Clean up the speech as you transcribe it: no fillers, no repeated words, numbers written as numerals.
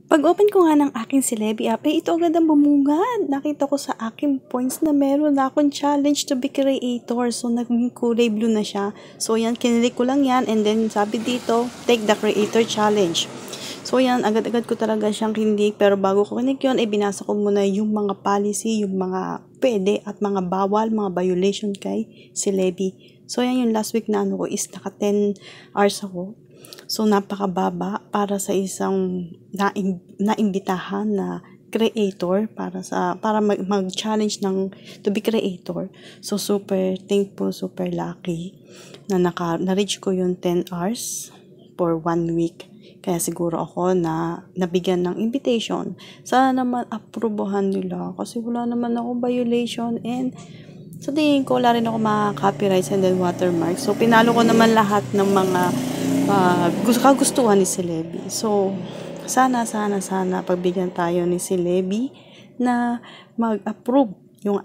Pag-open ko nga ng aking Celebi app, ito agad ang bumungad. Nakita ko sa aking points na meron na akong challenge to be creator. So, naging kulay blue na siya. So, yan, kinilik ko lang yan. And then, sabi dito, take the creator challenge. So, yan, agad-agad ko talaga siyang kinik. Pero bago ko kinik yun, binasa ko muna yung mga policy, yung mga pwede at mga bawal, mga violation kay Celebi. So, yan yung last week na ano ko is naka 10 hours ako. So, napakababa para sa isang naimbitahan na creator para mag-challenge ng to be creator. So, super thankful, super lucky na na-reach ko yung 10 hours for 1 week. Kaya siguro ako na nabigyan ng invitation. Sana naman aprobohan nila kasi wala naman ako violation and sa tingin ko wala rin ako mga copyrights and then watermark. So, pinalo ko naman lahat ng mga kagustuhan ni Celebi. So, sana pagbigyan tayo ni Celebi na mag-approve yung